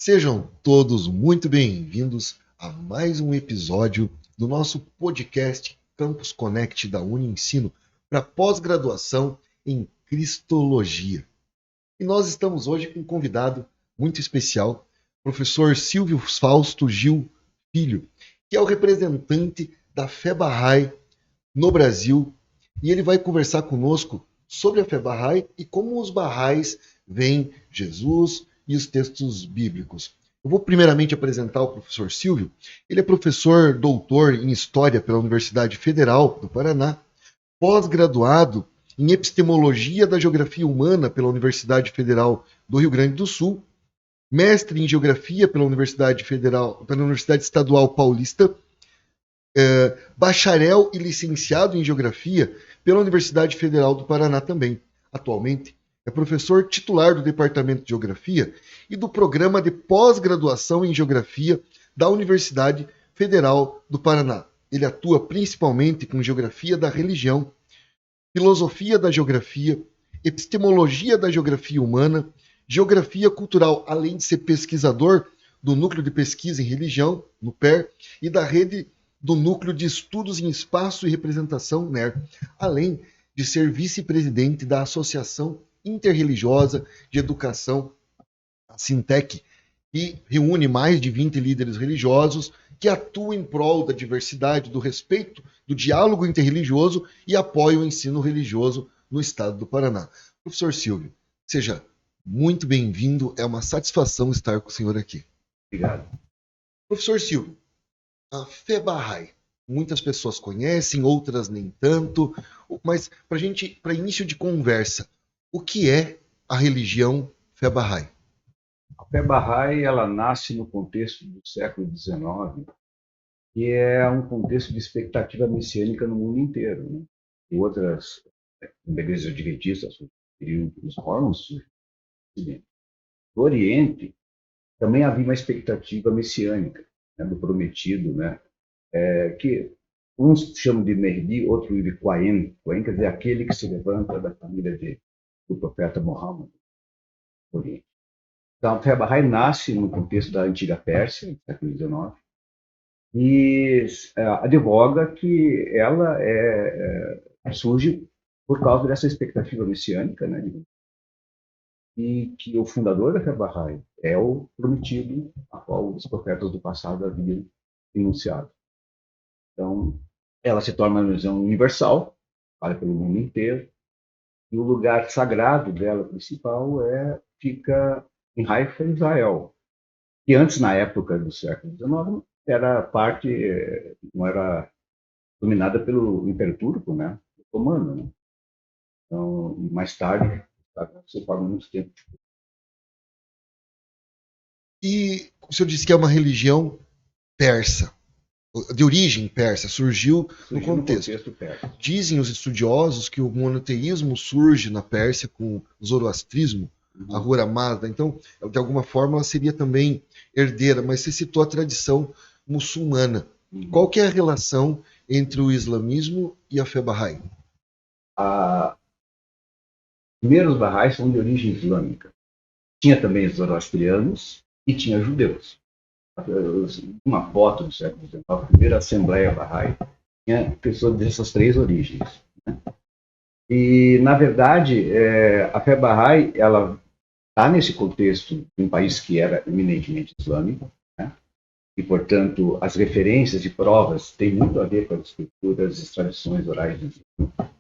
Sejam todos muito bem-vindos a mais um episódio do nosso podcast Campus Connect da Uniensino para pós-graduação em Cristologia. E nós estamos hoje com um convidado muito especial, professor Silvio Fausto Gil Filho, que é o representante da Fé Bahá'í no Brasil, e ele vai conversar conosco sobre a Fé Bahá'í e como os Bahá'ís veem Jesus e os textos bíblicos. Eu vou primeiramente apresentar o professor Silvio. Ele é professor doutor em História pela Universidade Federal do Paraná, pós-graduado em Epistemologia da Geografia Humana pela Universidade Federal do Rio Grande do Sul, mestre em Geografia pela Universidade Estadual Paulista, bacharel e licenciado em Geografia pela Universidade Federal do Paraná também. Atualmente, é professor titular do Departamento de Geografia e do Programa de Pós-Graduação em Geografia da Universidade Federal do Paraná. Ele atua principalmente com Geografia da Religião, Filosofia da Geografia, Epistemologia da Geografia Humana, Geografia Cultural, além de ser pesquisador do Núcleo de Pesquisa em Religião, no PER, e da Rede do Núcleo de Estudos em Espaço e Representação, NER, além de ser vice-presidente da Associação Interreligiosa de Educação, a Sintec, que reúne mais de 20 líderes religiosos que atuam em prol da diversidade, do respeito, do diálogo interreligioso e apoiam o ensino religioso no estado do Paraná. Professor Silvio, seja muito bem-vindo, é uma satisfação estar com o senhor aqui. Obrigado. Professor Silvio, a Fé Bahá'í, muitas pessoas conhecem, outras nem tanto, mas para início de conversa, o que é a religião Fé Bahá'í? A Fé Bahá'í, ela nasce no contexto do século XIX, que é um contexto de expectativa messiânica no mundo inteiro, né? E outras igrejas adventistas surgiram, os mormons surgiram. No Oriente, também havia uma expectativa messiânica, né, do prometido, né? Que uns chamam de Mehdi, outros de Qaim. Qaim quer dizer aquele que se levanta da família do profeta Muhammad, no Oriente. Então, a Fé Bahá'í nasce no contexto da antiga Pérsia, século XIX, e advoga que ela surge por causa dessa expectativa messiânica, né, e que o fundador da Fé Bahá'í é o prometido a qual os profetas do passado haviam enunciado. Então, ela se torna uma religião universal, vale pelo mundo inteiro, e o lugar sagrado dela principal fica em Haifa, Israel, que antes, na época do século XIX, era parte, não era dominada pelo Império Turco, né, otomano, né? Então, mais tarde, se forma muito tempo. E o senhor disse que é uma religião persa, de origem persa, surgiu no contexto persa. Dizem os estudiosos que o monoteísmo surge na Pérsia com o zoroastrismo, a Ahura Mazda. Então, de alguma forma, ela seria também herdeira, mas você citou a tradição muçulmana. Qual que é a relação entre o islamismo e a Fé Bahá'í? Primeiro, os Bahá'ís são de origem islâmica. Tinha também os zoroastrianos e tinha judeus. Uma foto do século XIX, a primeira Assembleia Bahá'í, tinha pessoas dessas três origens, né? E, na verdade, a Fé Bahá'í, ela está nesse contexto de um país que era eminentemente islâmico, né? E, portanto, as referências e provas têm muito a ver com as escrituras e as tradições orais do islã.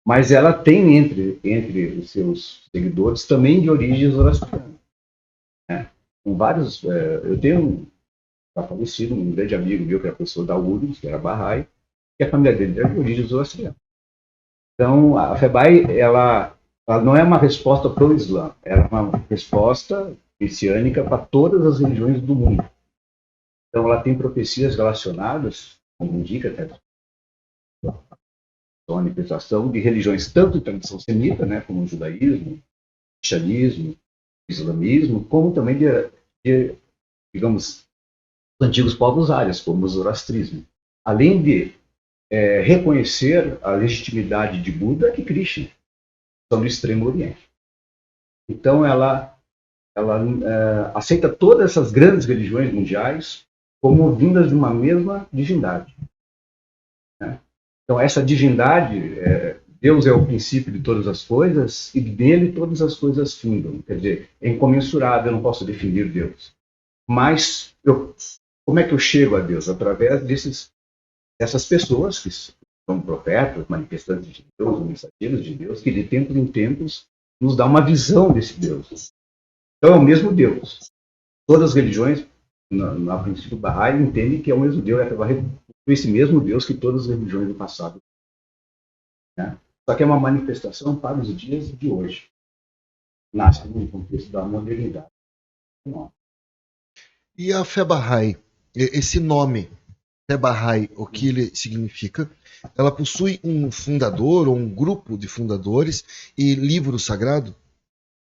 Mas ela tem entre os seus seguidores também de origem zoroastriana, né? Com vários, eu tenho falecido um grande amigo meu que era professor da URGS, que era Bahá'í, e a família dele era de origem zoroastriana. Então, a Fé Bahá'í, ela não é uma resposta para o Islã, ela é uma resposta messiânica para todas as religiões do mundo. Então, ela tem profecias relacionadas, como indica até a manifestação de religiões tanto de tradição semita, né, como o judaísmo, cristianismo, islamismo, como também de digamos, antigos povos árias, como o zoroastrismo. Além de reconhecer a legitimidade de Buda e Krishna, que são do Extremo Oriente. Então, ela ela aceita todas essas grandes religiões mundiais como vindas de uma mesma divindade, né? Então, essa divindade, Deus é o princípio de todas as coisas e dele todas as coisas findam. Quer dizer, é incomensurável, eu não posso definir Deus. Mas como é que eu chego a Deus? Através dessas pessoas que são profetas, manifestantes de Deus, mensageiros de Deus, que de tempos em tempos nos dá uma visão desse Deus. Então é o mesmo Deus. Todas as religiões, no princípio Bahá'í, entendem que é o mesmo Deus, esse mesmo Deus que todas as religiões do passado, né? Só que é uma manifestação para os dias de hoje. Nasce no contexto da modernidade. E a fé Bahá'í, esse nome, fé Bahá'í, o que ele significa? Ela possui um fundador ou um grupo de fundadores e livro sagrado?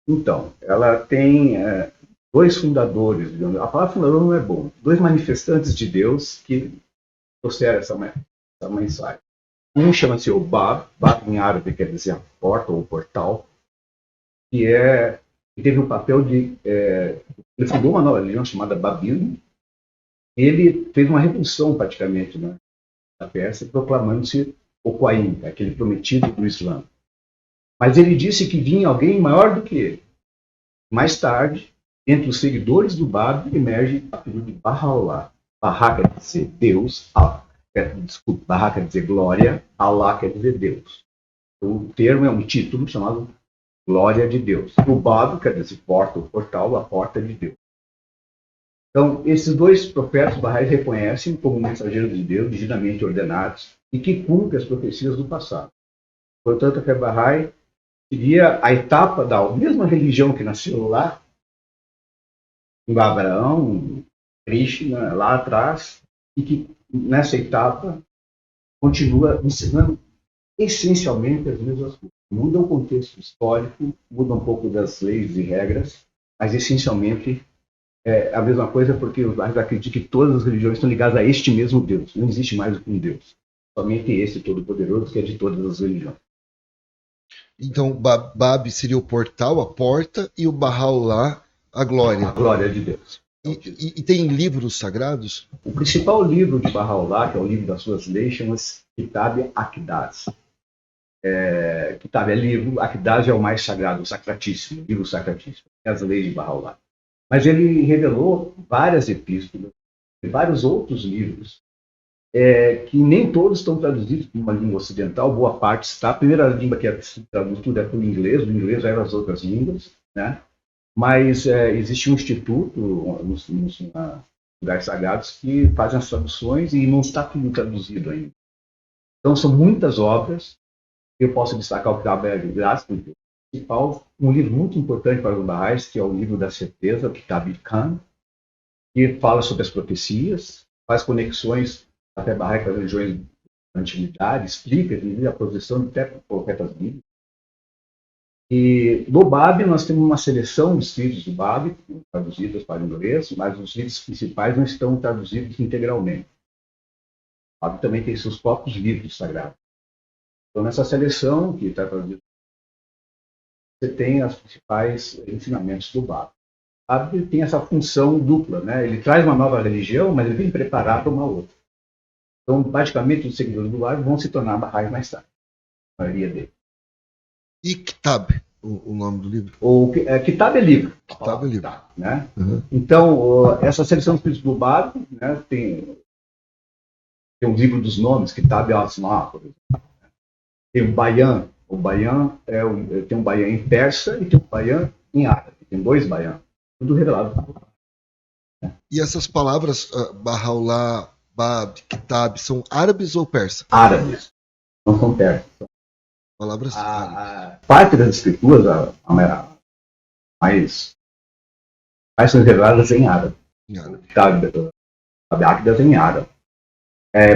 Então, ela tem dois fundadores, digamos. A palavra fundador não é bom. Dois manifestantes de Deus que trouxeram essa mensagem. Um chama-se o Bab em árabe quer dizer a porta ou portal, que teve o papel de... ele fundou uma nova religião chamada Babilo. Ele fez uma revolução praticamente, né, na Pérsia, proclamando-se o Qaim, aquele prometido do Islã. Mas ele disse que vinha alguém maior do que ele. Mais tarde, entre os seguidores do Bab, emerge a figura de Baha'u'lláh. Bahá quer dizer Deus, Bahá quer dizer glória, Allah quer dizer Deus. O termo é um título chamado Glória de Deus. O Bab quer dizer porta, o portal, a porta de Deus. Então, esses dois profetas Bahá'ís reconhecem como mensageiros de Deus, divinamente ordenados, e que cumprem as profecias do passado. Portanto, a fé Bahá'í seria a etapa da mesma religião que nasceu lá, com Abraão, Krishna, lá atrás, e que nessa etapa continua ensinando essencialmente as mesmas coisas. Muda o contexto histórico, muda um pouco das leis e regras, mas essencialmente é a mesma coisa, porque eu acredito que todas as religiões estão ligadas a este mesmo Deus. Não existe mais um Deus. Somente esse Todo-Poderoso, que é de todas as religiões. Então, Bab seria o portal, a porta, e o Baha'u'lláh, a glória. A glória de Deus. E tem livros sagrados? O principal livro de Baha'u'lláh, que é o livro das suas leis, chama-se Kitab Aqdas. Kitab é livro, Aqdas é o mais sagrado, o sacratíssimo, livro sacratíssimo, as leis de Baha'u'lláh. Mas ele revelou várias epístolas e vários outros livros que nem todos estão traduzidos para uma língua ocidental, boa parte está. A primeira língua que é traduzida é para o inglês eram as outras línguas, né? Mas existe um instituto nos lugares sagrados que fazem as traduções e não está tudo traduzido ainda. Então são muitas obras. Eu posso destacar o Kitab al-Aqdas, principal, um livro muito importante para os Bahá'ís, que é o livro da certeza, o Kitab al-Khan, que fala sobre as profecias, faz conexões até Bahá'í com as religiões da antiguidade, explica a posição de até profetas bíblicos. E no Bab nós temos uma seleção de escritos do Bab, traduzidos para o inglês, mas os livros principais não estão traduzidos integralmente. O Bab também tem seus próprios livros sagrados. Então, nessa seleção, que está traduzida, você tem os principais ensinamentos do Bab. O Bab tem essa função dupla, né? Ele traz uma nova religião, mas ele vem preparar para uma outra. Então, basicamente, os seguidores do Bab vão se tornar Bahá'ís mais tarde, a maioria deles. E Kitab, o nome do livro? Kitab é livro. Kitab é livro. Né? Uhum. Então, essa seleção dos do Bab, né, tem um livro dos nomes, Kitab al-Asma, por exemplo. Tem o Bayan. O Bayan tem um Bayan em persa e tem um Bayan em árabe. Tem dois Bayan. Tudo revelado. E essas palavras, Baha'u'lláh, Bab, Kitab, são árabes ou persas? Árabes. Não são persas. Palavras árabes. Parte das escrituras, mais são reveladas em árabe. Kitab al-Aqdas em árabe.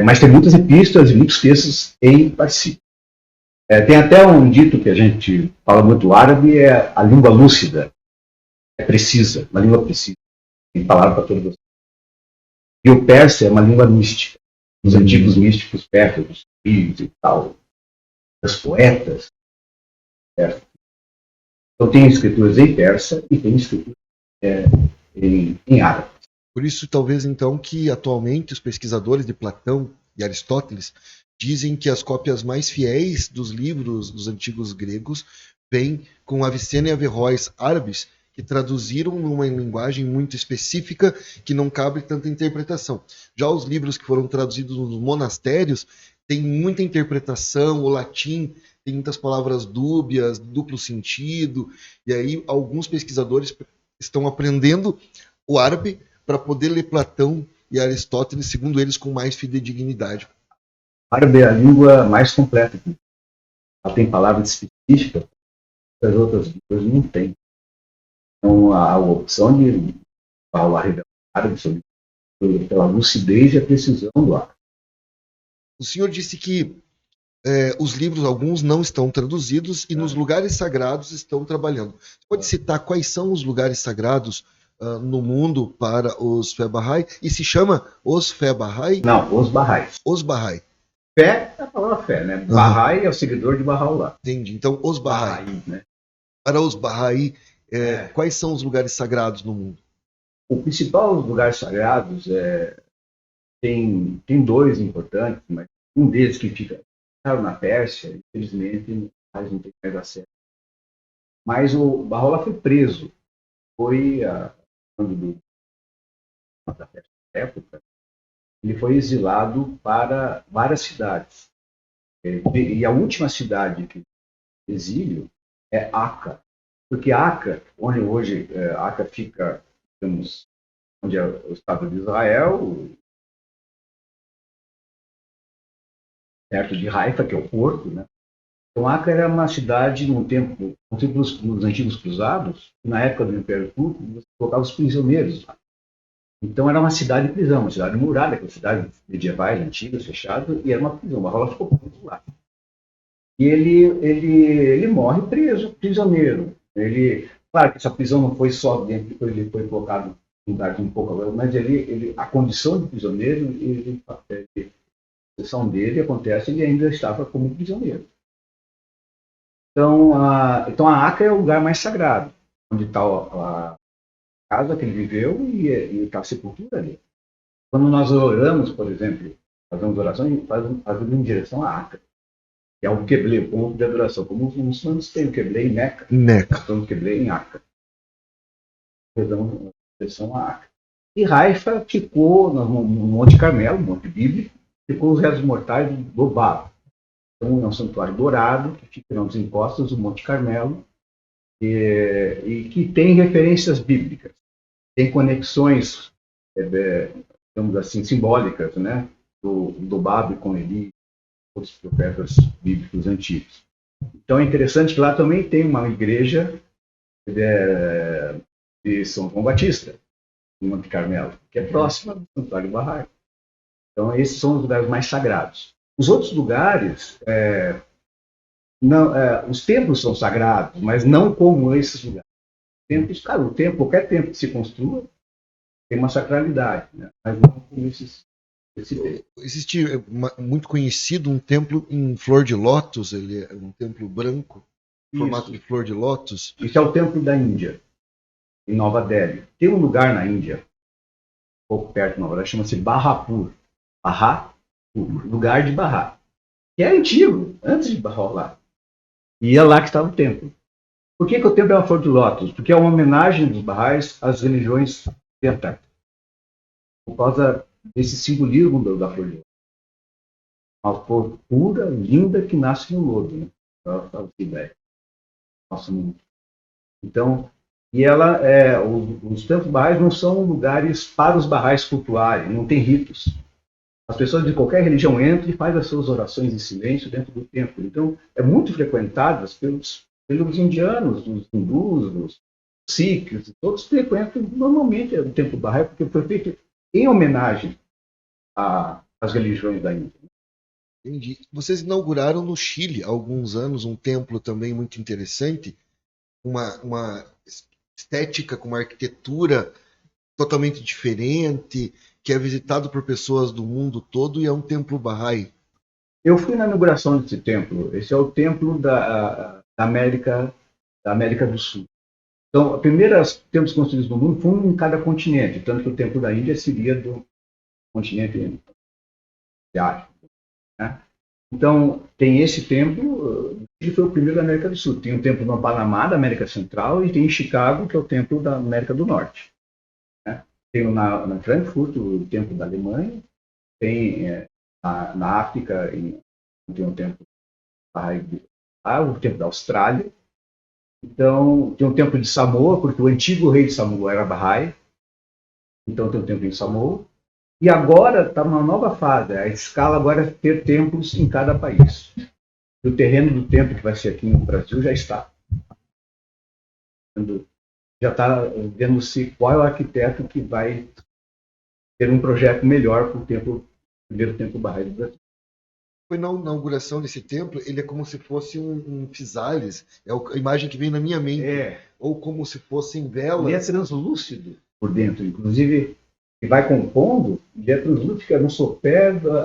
Mas tem muitas epístolas e muitos textos em parsi. Tem até um dito que a gente fala muito árabe, é a língua lúcida, é precisa, uma língua precisa, tem palavra para todos. E o persa é uma língua mística, os antigos místicos persas, os filhos e tal, os poetas persas. Então tem escrituras em persa e tem escrituras em árabe. Por isso, talvez, então, que atualmente os pesquisadores de Platão e Aristóteles dizem que as cópias mais fiéis dos livros dos antigos gregos vêm com Avicena e Averroes árabes, que traduziram numa linguagem muito específica que não cabe tanta interpretação. Já os livros que foram traduzidos nos monastérios têm muita interpretação, o latim tem muitas palavras dúbias, duplo sentido, e aí alguns pesquisadores estão aprendendo o árabe para poder ler Platão e Aristóteles, segundo eles, com mais fidedignidade. O árabe é a língua mais completa. Ela tem palavras específicas que as outras línguas não têm. Então, a opção de falar árabe sobre pela lucidez e a precisão do árabe. O senhor disse que os livros, alguns, não estão traduzidos e nos lugares sagrados estão trabalhando. Pode citar quais são os lugares sagrados no mundo para os Fé Bahá'í? E se chama os Fé Bahá'í? Não, os Bahá'ís. Os Bahá'í. Fé é a palavra fé, né? Bahá'í é o seguidor de Bahá'u'lláh. Entendi. Então, os Bahá'í. Né? Para os Bahá'í, quais são os lugares sagrados no mundo? O principal lugar sagrados tem dois importantes, mas um deles que fica na Pérsia, infelizmente, não tem mais acesso. Mas o Bahá'u'lláh foi preso. Foi da Pérsia na época. Ele foi exilado para várias cidades. E a última cidade de exílio é Acre. Porque Acre, onde hoje Acre fica, digamos, onde é o Estado de Israel, perto de Haifa, que é o porto, né? Então, Acre era uma cidade, nos antigos cruzados, na época do Império Turco, você colocava os prisioneiros lá. Então, era uma cidade prisão, uma cidade murada, aquelas cidades medievais, antigas, fechadas, e era uma prisão. Uma rola ficou preso lá. E ele morre preso, prisioneiro. Claro que essa prisão não foi só dentro, depois ele foi colocado em lugares um pouco, mas a condição de prisioneiro, a sessão dele acontece, ele ainda estava como prisioneiro. Então a Acre é o lugar mais sagrado, onde está a casa que ele viveu e está a sepultura ali. Quando nós oramos, por exemplo, fazemos oração, fazemos em direção à Acre, que é o Queblé, o ponto de adoração. Como os muçulmanos têm o Queblé em Meca, nós temos o Queblé em Acre. Fazemos em direção à Acre. E Haifa ficou no Monte Carmelo, Monte Bíblico, ficou os restos mortais do Bab. Então, é um santuário dourado, que fica nas encostas do Monte Carmelo, e que tem referências bíblicas. Tem conexões, digamos assim, simbólicas, né? Do Bab com Eli, outros profetas bíblicos antigos. Então, é interessante que lá também tem uma igreja de São João Batista, no Monte Carmelo, que é próxima do Santuário Bahá'í. Então, esses são os lugares mais sagrados. Os outros lugares, os templos são sagrados, mas não como esses lugares. Templos, claro, qualquer templo que se construa tem uma sacralidade, né? Mas não como esse templo. Existe muito conhecido um templo em flor de lótus, ele é um templo branco, em formato de flor de lótus. Isso é o templo da Índia, em Nova Delhi. Tem um lugar na Índia, um pouco perto de Nova Delhi, chama-se Barrapur. Lugar de Barra, que é antigo, antes de Bahá'u'lláh. E é lá que estava o templo. Por que o templo é uma flor de lótus? Porque é uma homenagem dos Bahá'ís às religiões orientais. Por causa desse simbolismo da flor de lótus. Uma flor pura, linda, que nasce no lodo. Né? Nosso mundo. Então, os templos Bahá'ís não são lugares para os Bahá'ís cultuarem, não tem ritos. As pessoas de qualquer religião entram e fazem as suas orações em silêncio dentro do templo. Então, é muito frequentadas pelos indianos, dos hindus, dos sikhs, todos frequentam normalmente o templo Bahá'í, porque foi feito em homenagem às religiões da Índia. Entendi. Vocês inauguraram no Chile há alguns anos um templo também muito interessante, uma estética com uma arquitetura totalmente diferente, que é visitado por pessoas do mundo todo e é um templo Bahá'í. Eu fui na inauguração desse templo. Esse é o templo da América do Sul. Então, os primeiros templos construídos no mundo foi um em cada continente, tanto que o templo da Índia seria do continente asiático, né? Então, tem esse templo, que foi o primeiro da América do Sul. Tem um templo no Panamá, da América Central, e tem em Chicago, que é o templo da América do Norte, né? Tem na Frankfurt, o templo da Alemanha, tem na África, tem um templo o templo da Austrália. Então, tem um templo de Samoa, porque o antigo rei de Samoa era Bahá'í. Então, tem um templo em Samoa. E agora está numa nova fase. A escala agora é ter templos em cada país. O terreno do templo que vai ser aqui no Brasil já está. Já está vendo-se qual é o arquiteto que vai ter um projeto melhor para o primeiro templo Bahá'í do Brasil. Foi na inauguração desse templo, ele é como se fosse um physalis, é a imagem que vem na minha mente, ou como se fossem velas. Ele é translúcido por dentro, inclusive, ele vai compondo, ele é translúcido, fica no sopé dos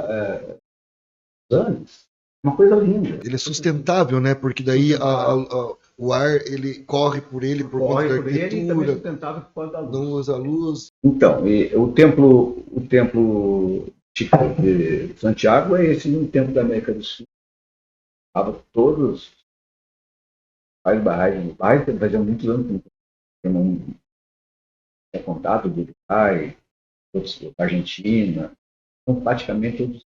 anos. Uma coisa linda. Ele é sustentável, né? Porque daí o ar ele corre por ele por conta da arquitetura. Ele também é sustentável por conta da luz. Não usa luz. Então, o templo de Santiago é esse no templo da América do Sul. Estava todos os Bahá'ís, fazia muitos anos que não tinha contato do Uruguai, outros da Argentina, então praticamente todos os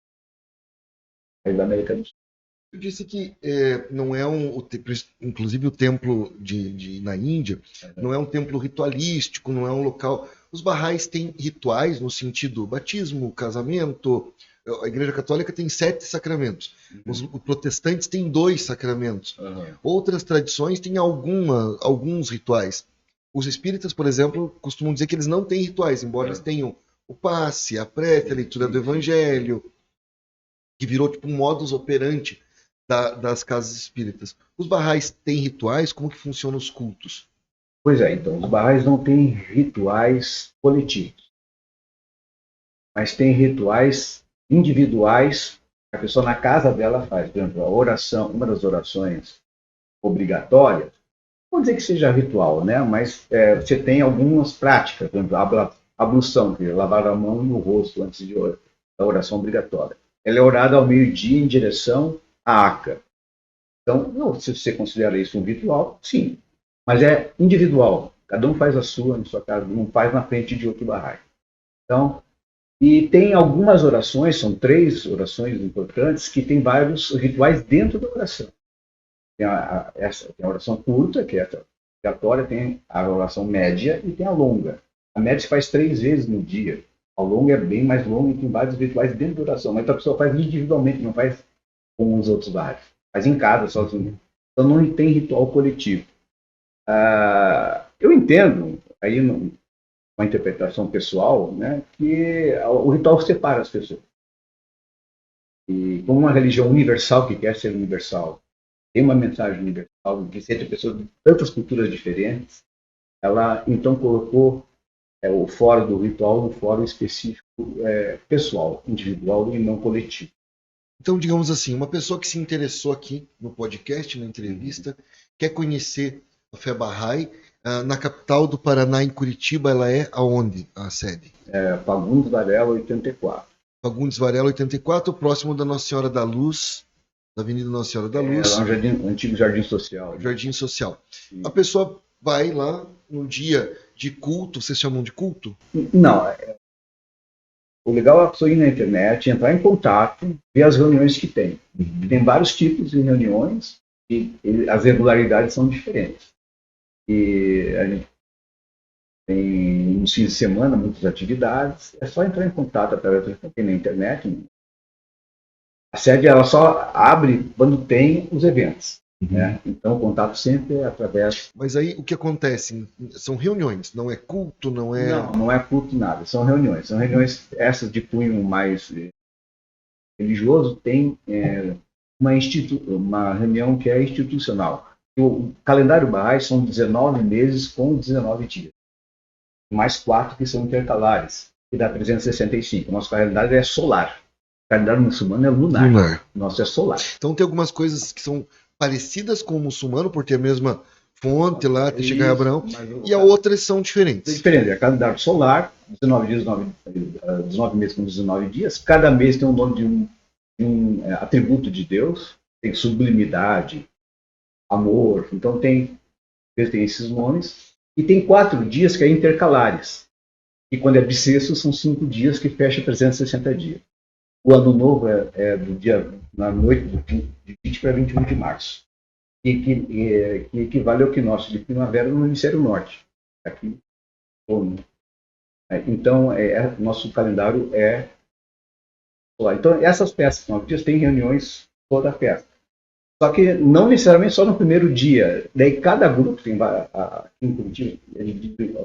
países da América do Sul. Eu disse que não é inclusive o templo na Índia, não é um templo ritualístico, não é um local. Os Bahá'ís têm rituais no sentido batismo, casamento. A Igreja Católica tem 7 sacramentos. Os protestantes têm 2 sacramentos. Outras tradições têm alguns rituais. Os espíritas, por exemplo, costumam dizer que eles não têm rituais, embora eles tenham o passe, a prece, a leitura do Evangelho, que virou tipo um modus operandi das casas espíritas. Os Bahá'ís têm rituais? Como que funcionam os cultos? Pois é, então, os Bahá'ís não têm rituais coletivos, mas têm rituais individuais que a pessoa na casa dela faz. Por exemplo, a oração, uma das orações obrigatórias, não vou dizer que seja ritual, né? Mas você tem algumas práticas, por exemplo, a ablução, que é lavar a mão e o rosto antes da oração obrigatória. Ela é orada ao meio-dia em direção à Aca. Então, se você considera isso um ritual, sim. Mas é individual. Cada um faz a sua na sua casa, não faz na frente de outro Bahá'í. Então, e tem algumas orações, são 3 orações importantes, que tem vários rituais dentro da oração. Tem a oração curta, que é a obrigatória, tem a oração média e tem a longa. A média se faz 3 vezes no dia. A longa é bem mais longa e tem vários rituais dentro da oração. Mas a pessoa faz individualmente, não faz com os outros Bahá'ís. Faz em casa, sozinho. Então não tem ritual coletivo. Eu entendo, aí uma interpretação pessoal, né, que o ritual separa as pessoas. E como uma religião universal, que quer ser universal, tem uma mensagem universal, que entre pessoas de tantas culturas diferentes, ela então colocou o fórum do ritual no fórum específico pessoal, individual e não coletivo. Então, digamos assim, uma pessoa que se interessou aqui no podcast, na entrevista, quer conhecer a Fé Bahá'í, na capital do Paraná, em Curitiba, ela é aonde a sede? Fagundes Varela 84. Fagundes Varela 84, próximo da Nossa Senhora da Luz, da Avenida Nossa Senhora da Luz. Lá no antigo Jardim Social. Jardim Social. Sim. A pessoa vai lá no dia de culto, vocês chamam de culto? Não, o legal é a pessoa ir na internet, entrar em contato, ver as reuniões que tem. Tem vários tipos de reuniões e as regularidades são diferentes. E a gente tem nos fins de semana muitas atividades. É só entrar em contato através da internet. A sede ela só abre quando tem os eventos. Né? Então o contato sempre é através. Mas aí o que acontece? São reuniões, não é culto, não é. Não é culto nada, são reuniões. São reuniões essas de cunho mais religioso, tem uma reunião que é institucional. O calendário Bahá'í são 19 meses com 19 dias. Mais 4 que são intercalares, que dá 365. Nosso calendário é solar. O calendário muçulmano é lunar. Nosso é solar. Então tem algumas coisas que são parecidas com o muçulmano, por ter a mesma fonte lá, até chegar em Isso, Abraão. mas E a outras são é diferentes. diferente, é calendário solar, 19 dias, 19 meses com 19 dias, cada mês tem um nome de um atributo de Deus, tem sublimidade, amor, então tem esses nomes, e tem 4 dias que é intercalares, e quando é bissexto são 5 dias que fecha 360 dias. O ano novo é do dia, na noite de 20 para 21 de março, que equivale ao equinócio de primavera no hemisfério norte, aqui. Então, nosso calendário é solar. Então, essas festas, 9 dias, tem reuniões toda a festa. Só que não necessariamente só no primeiro dia. Daí cada grupo tem aqui em Curitiba, é dividido em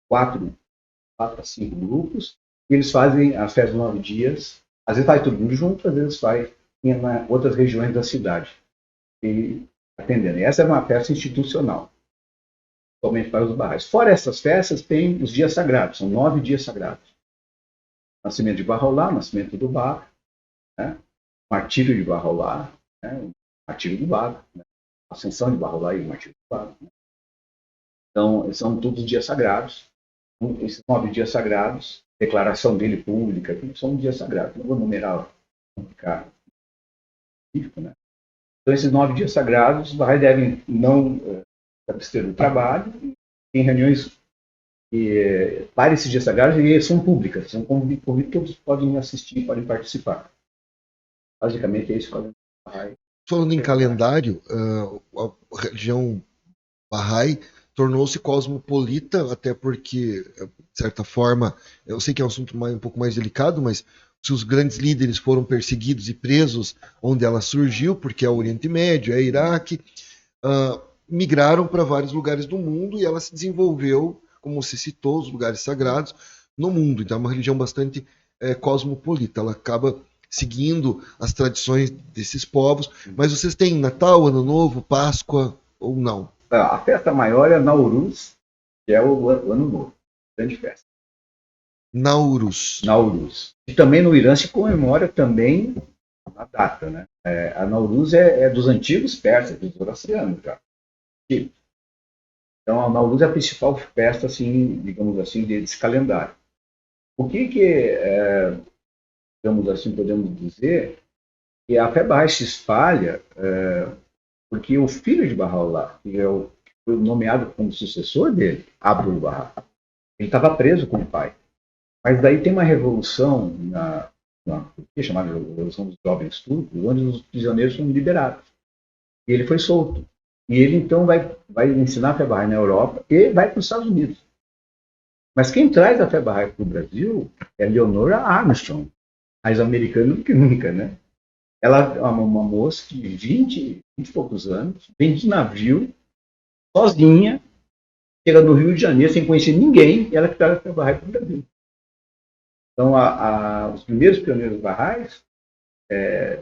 4 a 5 grupos, e eles fazem as festas de 9 dias. Às vezes faz todo mundo junto, às vezes faz em outras regiões da cidade. E atendendo. E essa é uma festa institucional, somente para os barrais. Fora essas festas, tem os dias sagrados, são 9 dias sagrados. Nascimento de Barrolá, nascimento do Bar, né? Martírio de Barrolá, né? Martírio do Bar, né? Ascensão de Barrolá e o Martírio do Bar. Né? Então, são todos dias sagrados. Esses 9 dias sagrados, declaração dele pública, são dias sagrados. Não vou numerar, não ficar específico, né? Então, esses 9 dias sagrados, os barrais devem não abster do trabalho, tem reuniões para esses dias sagrados e são públicas, são convidados, todos podem assistir, podem participar. Basicamente é isso que o Bahá'í. Falando em calendário, a religião Bahá'í tornou-se cosmopolita, até porque, de certa forma, eu sei que é um assunto um pouco mais delicado, mas se os grandes líderes foram perseguidos e presos onde ela surgiu, porque é o Oriente Médio, é Iraque, migraram para vários lugares do mundo e ela se desenvolveu, como se citou, os lugares sagrados no mundo. Então é uma religião bastante cosmopolita. Ela acaba seguindo as tradições desses povos. Mas vocês têm Natal, Ano Novo, Páscoa ou não? A festa maior é Nauruz, que é o Ano Novo, grande festa. Nauruz. E também no Irã se comemora também a data, né? A Nauruz é dos antigos persas, dos zoroastrianos já. Então a Nauruz é a principal festa, assim, digamos assim, desse calendário. O que digamos assim, podemos dizer que a fé Bahá'í se espalha porque o filho de Bahá'u'lláh, que foi nomeado como sucessor dele, Abdu'l-Bahá, ele estava preso com o pai. Mas daí tem uma revolução que é chamada Revolução dos Jovens Turcos, onde os prisioneiros são liberados. E ele foi solto. E ele então vai ensinar a fé Bahá'í na Europa e vai para os Estados Unidos. Mas quem traz a fé Bahá'í para o Brasil é Leonora Armstrong, mais americana do que nunca, né? Ela é uma moça de 20 e poucos anos, vem de navio, sozinha, chega no Rio de Janeiro sem conhecer ninguém, e ela que traz a fé Bahá'í para o Brasil. Então, os primeiros pioneiros Bahá'ís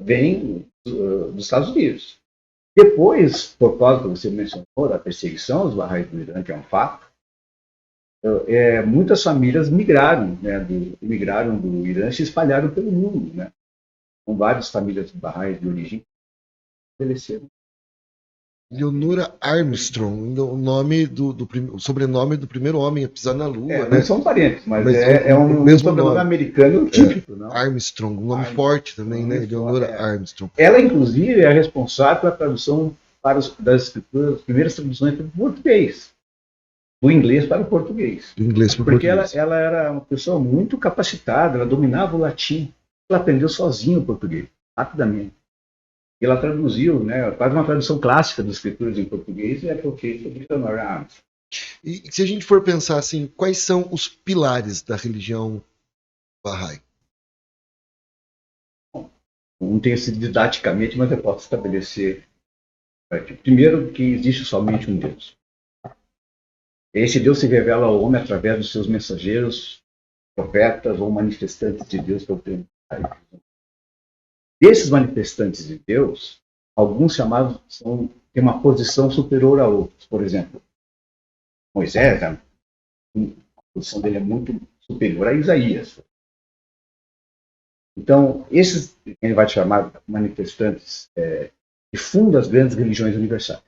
vêm dos Estados Unidos. Depois, por causa que você mencionou, da perseguição aos Bahá'ís do Irã, que é um fato, muitas famílias migraram, né, migraram do Irã e se espalharam pelo mundo, né? Com várias famílias Bahá'ís de origem estabeleceram. Leonora Armstrong, o nome o sobrenome do primeiro homem a pisar na Lua, né? Não são parentes, mas é um mesmo sobrenome americano típico. Não? Armstrong, um nome forte também, né? Leonora Armstrong. Ela, inclusive, é responsável pela tradução das escrituras, as primeiras traduções para o português. Do inglês para o português. Do inglês para o Porque português. Ela era uma pessoa muito capacitada, ela dominava o latim. Ela aprendeu sozinha o português, rapidamente. E ela traduziu, né, quase uma tradução clássica das escrituras em português, e é feita por Leonora Armstrong. E se a gente for pensar assim, quais são os pilares da religião Bahá'í? Bom, não tenho sido didaticamente, mas eu posso estabelecer. Primeiro, que existe somente um Deus. Esse Deus se revela ao homem através dos seus mensageiros, profetas ou manifestantes de Deus, que é o termo. Desses manifestantes de Deus, alguns chamados têm uma posição superior a outros. Por exemplo, Moisés, a posição dele é muito superior a Isaías. Então, esses ele vai chamar manifestantes que fundam as grandes religiões universais.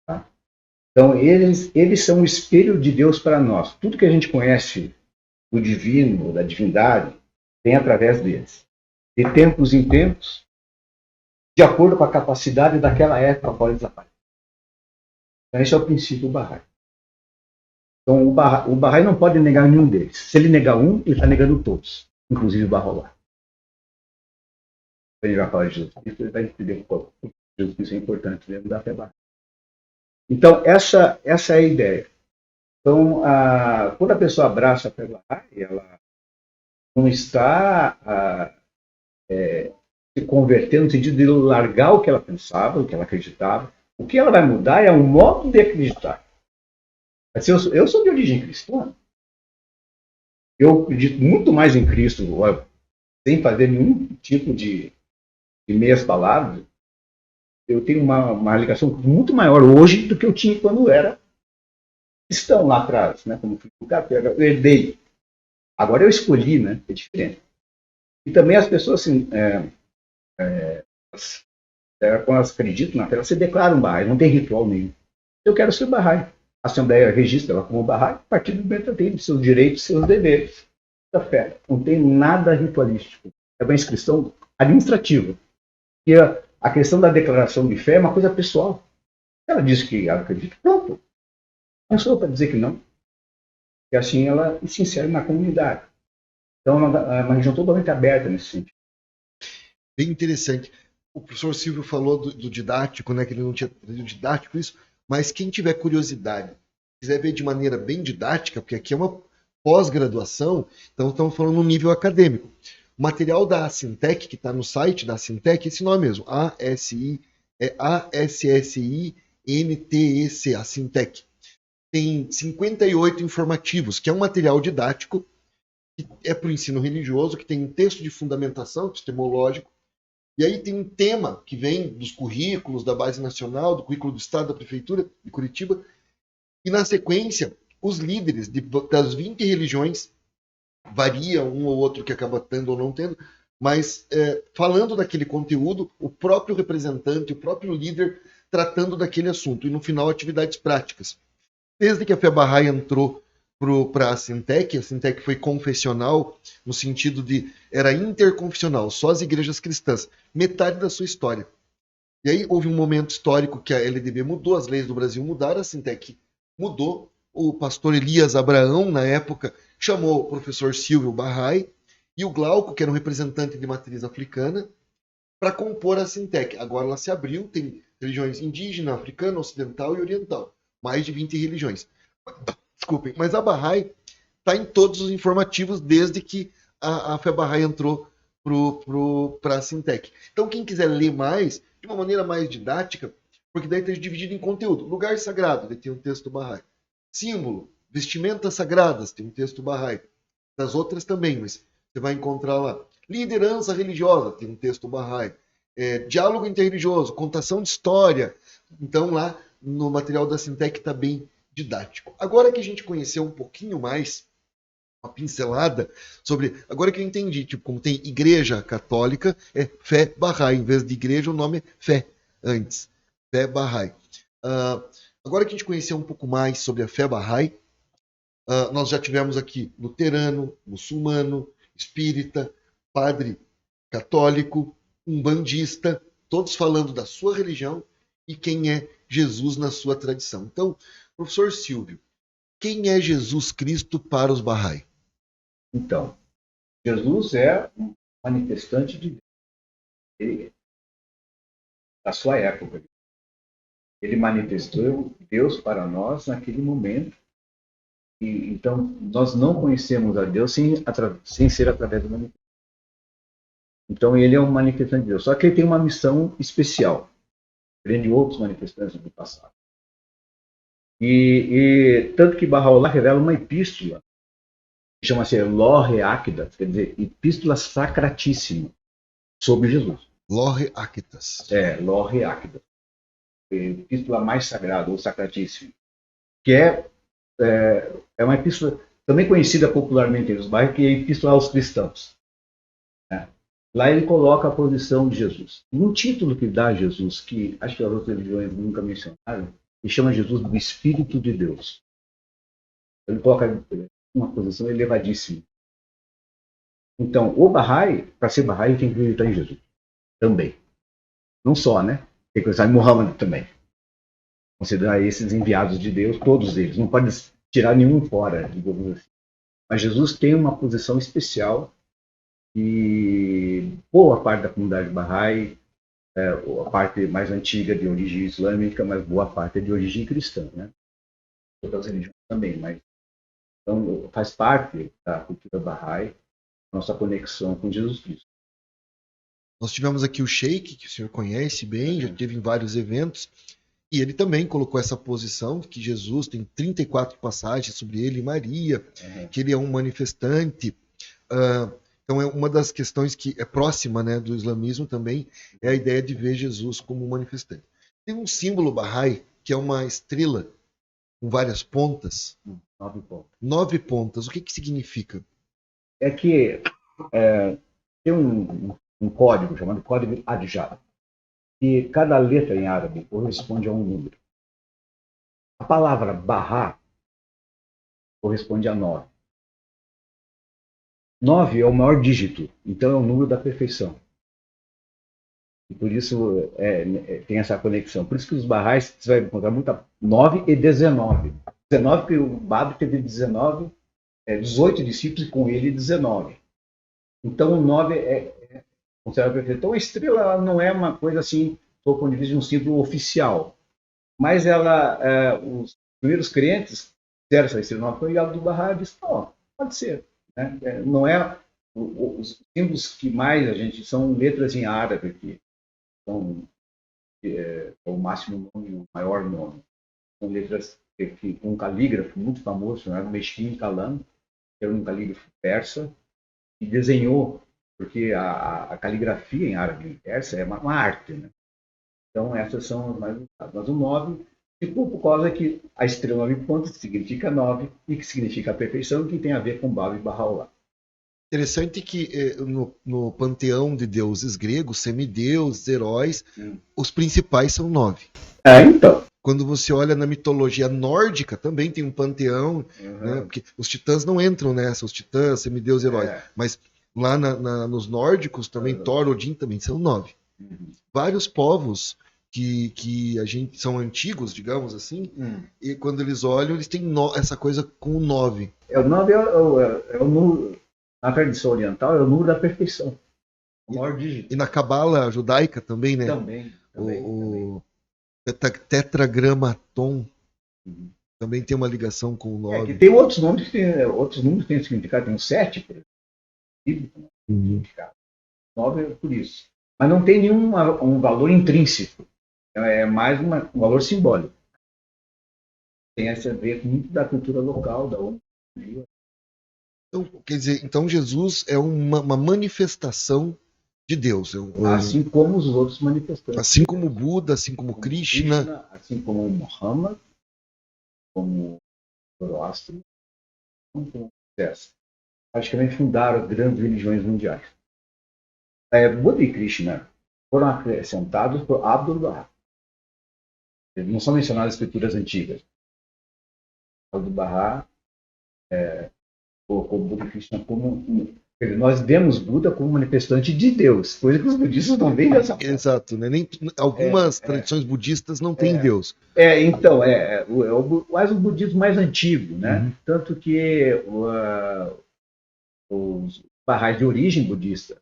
Tá? Então, eles são o espelho de Deus para nós. Tudo que a gente conhece do divino, da divindade, vem através deles. De tempos em tempos, de acordo com a capacidade daquela época a qual eles aparecem. Então, esse é o princípio do Bahá'í. Então, o Bahá'í não pode negar nenhum deles. Se ele negar um, ele está negando todos, inclusive o Bahá'u'lláh. Quando ele vai falar de Jesus Cristo, ele vai entender como Jesus Cristo é importante dentro da fé Bahá'í. Então, essa é a ideia. Então, quando a pessoa abraça a fé Bahá'í, ela não está se convertendo no sentido de largar o que ela pensava, o que ela acreditava. O que ela vai mudar é o modo de acreditar. Assim, eu sou de origem cristã. Eu acredito muito mais em Cristo, sem fazer nenhum tipo de meias palavras. Eu tenho uma ligação muito maior hoje do que eu tinha quando era cristão lá atrás, né? Como fui do cara, eu herdei. Agora eu escolhi, né? É diferente. E também as pessoas, assim, quando elas acreditam na fé, elas se declaram Bahá'í, não tem ritual nenhum. Eu quero ser Bahá'í. A Assembleia registra ela como Bahá'í, a partir do momento que tem seus direitos, seus deveres da fé. Não tem nada ritualístico. É uma inscrição administrativa. E a questão da declaração de fé é uma coisa pessoal. Ela diz que ela acredita, pronto. Não sou eu para dizer que não. E assim ela se insere na comunidade. Então é uma região totalmente aberta nesse sentido. Bem interessante. O professor Silvio falou do didático, né, que ele não tinha trazido didático isso, mas quem tiver curiosidade, quiser ver de maneira bem didática, porque aqui é uma pós-graduação, então estamos falando no nível acadêmico. O material da Assintec, que está no site da Assintec, esse nome mesmo, ASSINTEC, Assintec. Tem 58 informativos, que é um material didático, que é para o ensino religioso, que tem um texto de fundamentação epistemológico, e aí tem um tema que vem dos currículos da Base Nacional, do currículo do Estado, da Prefeitura de Curitiba, e na sequência, os líderes das 20 religiões, varia um ou outro que acaba tendo ou não tendo, mas falando daquele conteúdo, o próprio representante, o próprio líder tratando daquele assunto, e no final atividades práticas. Desde que a fé Bahá'í entrou para a Assintec foi confessional, no sentido de, era interconfessional, só as igrejas cristãs, metade da sua história. E aí houve um momento histórico que a LDB mudou, as leis do Brasil mudaram, a Assintec mudou, o pastor Elias Abraão, na época, chamou o professor Silvio Bahá'í e o Glauco, que era um representante de matriz africana, para compor a Assintec. Agora ela se abriu, tem religiões indígena, africana, ocidental e oriental, mais de 20 religiões. Desculpem, mas a Bahá'í está em todos os informativos desde que a fé Bahá'í entrou para a Assintec. Então, quem quiser ler mais, de uma maneira mais didática, porque daí está dividido em conteúdo. Lugar sagrado, daí tem um texto Bahá'í. Símbolo, vestimentas sagradas, tem um texto Bahá'í. Das outras também, mas você vai encontrar lá. Liderança religiosa, tem um texto Bahá'í. Diálogo interreligioso, contação de história. Então, lá no material da Assintec está bem didático. Agora que a gente conheceu um pouquinho mais, uma pincelada sobre... Agora que eu entendi, tipo, como tem igreja católica, é fé Bahá'í. Em vez de igreja, o nome é fé antes. Fé Bahá'í. Agora que a gente conheceu um pouco mais sobre a fé Bahá'í, nós já tivemos aqui luterano, muçulmano, espírita, padre católico, umbandista, todos falando da sua religião e quem é Jesus na sua tradição. Então, professor Silvio, quem é Jesus Cristo para os Bahá'í? Então, Jesus é um manifestante de Deus da sua época. Ele manifestou Deus para nós naquele momento. E, então, nós não conhecemos a Deus sem ser através do manifesto. Então, ele é um manifestante de Deus. Só que ele tem uma missão especial, diferente de outros manifestantes do passado. E tanto que Bahá'u'lláh revela uma epístola, que chama-se Lohe Akdas, quer dizer, epístola sacratíssima, sobre Jesus. Lohe Akdas. Lohe Akdas. Epístola mais sagrada, ou sacratíssima. Que é uma epístola também conhecida popularmente nos bairros, que é a Epístola aos Cristãos. Lá ele coloca a posição de Jesus. Um título que dá a Jesus, que acho que as outras religiões nunca mencionaram, e chama Jesus do Espírito de Deus. Ele coloca uma posição elevadíssima. Então, o Bahá'í, para ser Bahá'í, tem que acreditar em Jesus também. Não só, né? Tem que acreditar em Muhammad também. Considerar esses enviados de Deus, todos eles. Não pode tirar nenhum fora, digamos assim. Mas Jesus tem uma posição especial e boa parte da comunidade Bahá'í, a parte mais antiga de origem islâmica, mas boa parte é de origem cristã, né? Outras religiões também, mas então, faz parte da cultura Bahá'í, nossa conexão com Jesus Cristo. Nós tivemos aqui o Sheik, que o senhor conhece bem, já teve em vários eventos, e ele também colocou essa posição de que Jesus tem 34 passagens sobre ele e Maria, que ele é um manifestante. Então, é uma das questões que é próxima, né, do islamismo também, é a ideia de ver Jesus como um manifestante. Tem um símbolo Bahá'í, que é uma estrela com várias pontas. 9 pontos. 9 pontas. O que significa? É que tem um código chamado código Adjar, e cada letra em árabe corresponde a um número. A palavra Bahá corresponde a 9. 9 é o maior dígito, então é o número da perfeição. E por isso tem essa conexão. Por isso que os Baha'is, você vai encontrar muita 9 e 19. 19 porque o Bab teve 18 discípulos e com ele 19. Então o 9 é considerado perfeito. Então a estrela ela não é uma coisa assim, do ponto de vista de um símbolo oficial. Mas os primeiros crentes fizeram essa estrela 9, foi o do Bahá e disse, pode ser. Né? Não é os símbolos que mais a gente são letras em árabe que são o máximo nome e o maior nome. São letras com um calígrafo muito famoso, chamado Meshkin Kalam, que era um calígrafo persa, que desenhou, porque a caligrafia em árabe e persa é uma arte. Né? Então, essas são as mais usadas. Mas o 9 ficou por causa que a estrela 9 pontos significa 9 e que significa a perfeição, que tem a ver com Bab e Bahá'u'lláh. Interessante que no panteão de deuses gregos, semideuses, heróis, os principais são 9. Então. Quando você olha na mitologia nórdica, também tem um panteão, né? Porque os titãs não entram nessa, os titãs, semideuses, heróis. Mas lá nos nórdicos também, Thor, Odin também são 9. Vários povos que a gente são antigos, digamos assim, e quando eles olham, eles têm essa coisa com o 9. O 9 é o número. Na tradição oriental é o número da perfeição. O maior dígito. E na cabala judaica também, né? Também. O tetragramaton também tem uma ligação com o 9. Que tem outros números que têm significado. Tem o 7, por exemplo. Significado. 9 é por isso. Mas não tem nenhum um valor intrínseco. É mais um valor simbólico. Tem a ver com muito da cultura local, da onde. Então, quer dizer, então Jesus é uma manifestação de Deus. Assim como os outros manifestantes. Assim como Buda, assim como Krishna. Assim como Muhammad, como Zoroastro, como essa. Praticamente fundaram grandes religiões mundiais. Buda e Krishna foram acrescentados por Abdu'l-Bahá. Eles não são mencionados nas escrituras antigas. Abdu'l-Bahá colocou Buda e Krishna como nós vemos Buda como manifestante de Deus, coisa que os budistas não veem dessa forma. Exato, né? Algumas tradições budistas não têm Deus. Então, o budismo mais antigo, né? Tanto que os Baha'is de origem budista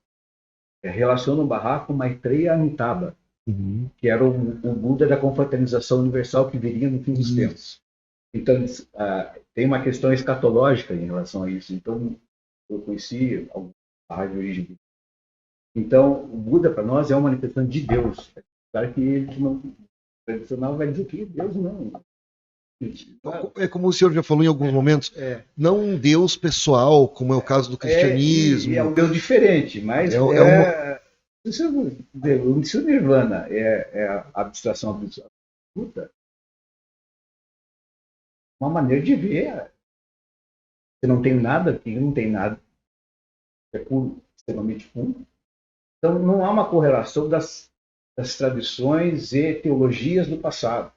relacionam o Bahá com Maitreya Amitabha, que era o Buda da confraternização universal que viria no fim dos tempos. Então, tem uma questão escatológica em relação a isso. Então, eu conheci alguns Baha'is de origem budista. Então, o Buda, para nós, é uma manifestação de Deus. Claro que ele não tradicional vai dizer que Deus não. É como o senhor já falou em alguns momentos, não um Deus pessoal, como é o caso do cristianismo. É um Deus diferente, mas se o Nirvana é a abstração absoluta, uma maneira de ver. Você não tem nada aqui, não tem nada. É puro, extremamente puro. Então, não há uma correlação das tradições e teologias do passado.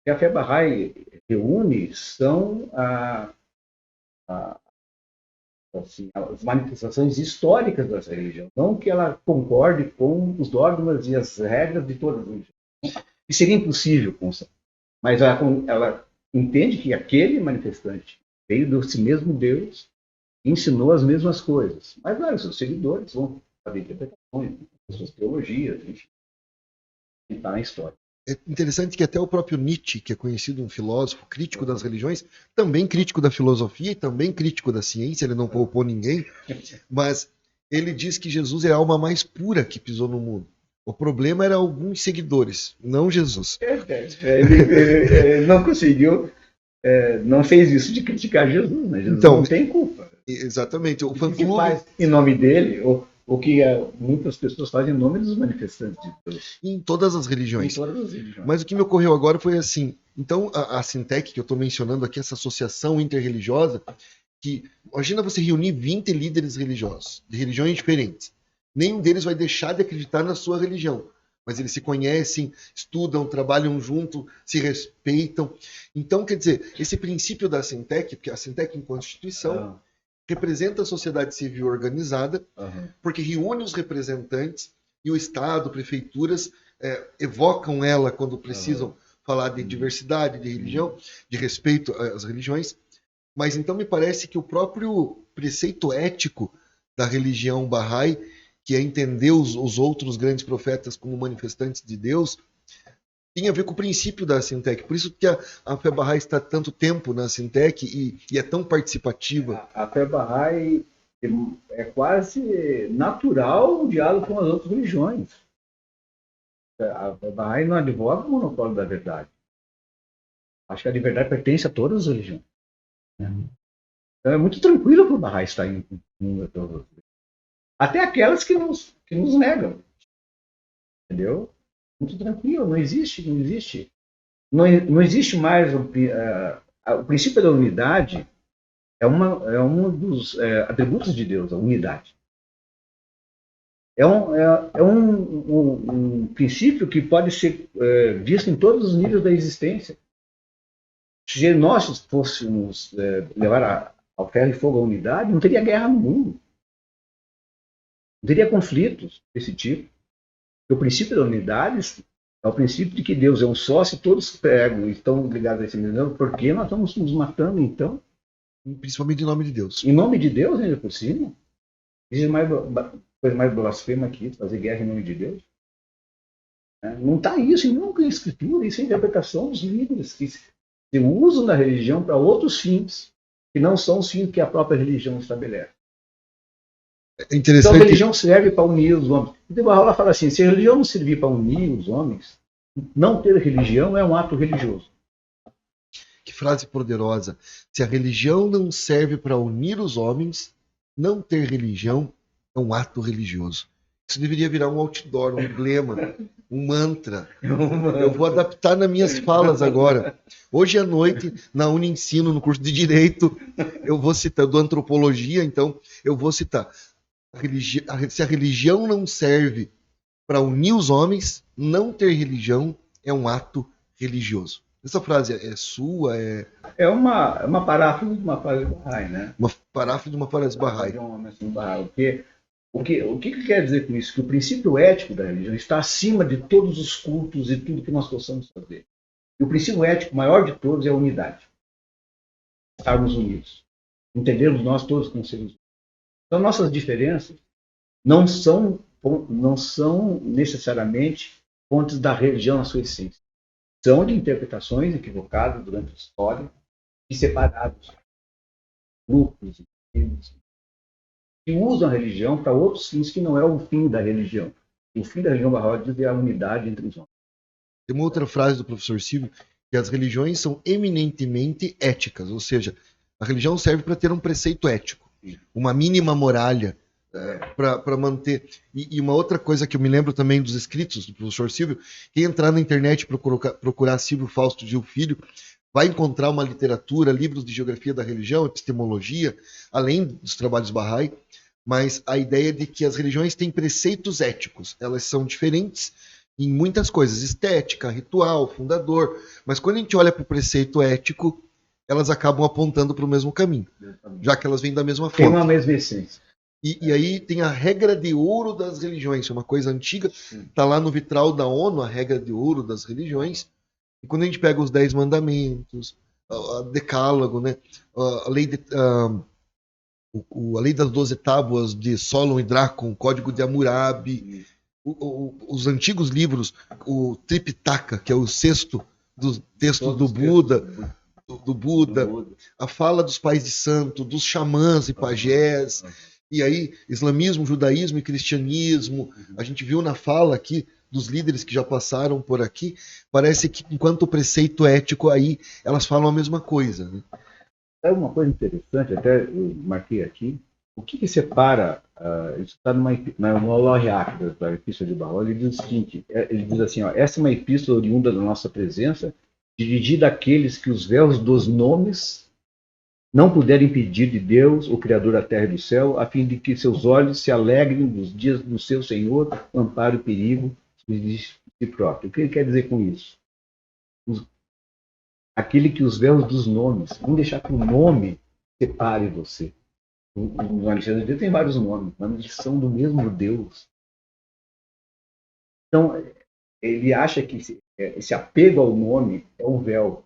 que a fé Bahá'í reúne são a, assim, as manifestações históricas dessa religião, não que ela concorde com os dogmas e as regras de todas as religiões. E seria impossível, mas ela entende que aquele manifestante veio desse mesmo Deus e ensinou as mesmas coisas. Mas lá, os seus seguidores vão fazer interpretações, suas teologias, enfim, está na história. É interessante que até o próprio Nietzsche, que é conhecido um filósofo crítico das religiões, também crítico da filosofia e também crítico da ciência, ele não poupou ninguém, mas ele diz que Jesus é a alma mais pura que pisou no mundo. O problema era alguns seguidores, não Jesus. Ele não conseguiu, não fez isso de criticar Jesus, né? Jesus então, não tem culpa. Exatamente. O fã-clube faz em nome dele, o que muitas pessoas fazem em nome dos manifestantes de Deus. Em todas as religiões. Em todas as religiões. Mas o que me ocorreu agora foi assim, então a Sintec, que eu estou mencionando aqui, essa associação interreligiosa, que imagina você reunir 20 líderes religiosos, de religiões diferentes. Nenhum deles vai deixar de acreditar na sua religião, mas eles se conhecem, estudam, trabalham junto, se respeitam. Então, quer dizer, esse princípio da Sintec, porque a Sintec em Constituição representa a sociedade civil organizada, porque reúne os representantes e o Estado, prefeituras, evocam ela quando precisam falar de diversidade, de religião, de respeito às religiões. Mas então me parece que o próprio preceito ético da religião Bahá'í, que é entender os outros grandes profetas como manifestantes de Deus, tem a ver com o princípio da Sintec. Por isso que a fé Bahá'í está tanto tempo na Sintec e é tão participativa. A fé Bahá'í é quase natural o diálogo com as outras religiões. A fé Bahá'í não advoga o monopólio da verdade. Acho que a verdade pertence a todas as religiões. Então é muito tranquilo para o Bahá'í estar em todas. Até aquelas que nos negam. Entendeu? Muito tranquilo, não existe mais o princípio da unidade é um dos atributos de Deus, a unidade. É um princípio que pode ser visto em todos os níveis da existência. Se nós fôssemos levar ao ferro e fogo a unidade, não teria guerra no mundo. Não teria conflitos desse tipo. O princípio da unidade é o princípio de que Deus é um só, se todos pegam e estão ligados a esse mesmo, por que nós estamos nos matando então? Principalmente em nome de Deus. Em nome de Deus, ainda por cima? Existe coisa mais blasfema que fazer guerra em nome de Deus? Não está isso em nenhuma escritura, isso é interpretação dos líderes que se usam da religião para outros fins, que não são os fins que a própria religião estabelece. Então a religião serve para unir os homens. Então a Bahá'u'lláh fala assim, se a religião não servir para unir os homens, não ter religião é um ato religioso. Que frase poderosa. Se a religião não serve para unir os homens, não ter religião é um ato religioso. Isso deveria virar um outdoor, um emblema, um mantra. Eu vou adaptar nas minhas falas agora. Hoje à noite, na Uniensino, no curso de Direito, eu vou citar, do Antropologia, então, eu vou citar. Se a religião não serve para unir os homens, não ter religião é um ato religioso. Essa frase é sua? É uma paráfrase de uma frase Bahá'í, né? Uma paráfrase de uma frase Bahá'í. O que quer dizer com isso? Que o princípio ético da religião está acima de todos os cultos e tudo que nós possamos fazer. E o princípio ético maior de todos é a unidade. Estarmos unidos. Entendermos nós todos como seres humanos. Então, nossas diferenças não são necessariamente fontes da religião na sua essência. São de interpretações equivocadas durante a história e separados grupos que usam a religião para outros fins que não é o fim da religião. O fim da religião Bahá'í é a unidade entre os homens. Tem uma outra frase do professor Silvio, que as religiões são eminentemente éticas, ou seja, a religião serve para ter um preceito ético, uma mínima moralha, para manter. E uma outra coisa que eu me lembro também dos escritos do professor Silvio, quem entrar na internet e procurar Silvio Fausto Gil Filho, vai encontrar uma literatura, livros de geografia da religião, epistemologia, além dos trabalhos Bahá'í, mas a ideia de que as religiões têm preceitos éticos, elas são diferentes, em muitas coisas, estética, ritual, fundador, mas quando a gente olha para o preceito ético, elas acabam apontando para o mesmo caminho, já que elas vêm da mesma Tem fonte. uma mesma essência. E aí tem a regra de ouro das religiões, é uma coisa antiga, está lá no vitral da ONU, a regra de ouro das religiões, e quando a gente pega os 10 mandamentos, a decálogo, né, a lei a lei das 12 tábuas de Solon e Dracon, o Código de Hammurabi, os antigos livros, o Tripitaka, que é o sexto dos textos do Buda, a fala dos pais de santo, dos xamãs e pajés, e aí islamismo, judaísmo e cristianismo. A gente viu na fala aqui dos líderes que já passaram por aqui, parece que enquanto preceito ético aí, elas falam a mesma coisa, né? É uma coisa interessante, até eu marquei aqui, o que separa, isso está no Loriac da Epístola de Barro, ele diz o seguinte, ele diz assim, ó, essa é uma epístola oriunda da nossa presença, dirigida àqueles que os véus dos nomes não puderem impedir de Deus, o Criador da terra e do céu, a fim de que seus olhos se alegrem nos dias do seu Senhor, amparo e perigo de si próprio. O que ele quer dizer com isso? Aquele que os véus dos nomes, não deixar que o nome separe você. No Alexandre de Deus tem vários nomes, mas eles são do mesmo Deus. Então, ele acha que esse apego ao nome é um véu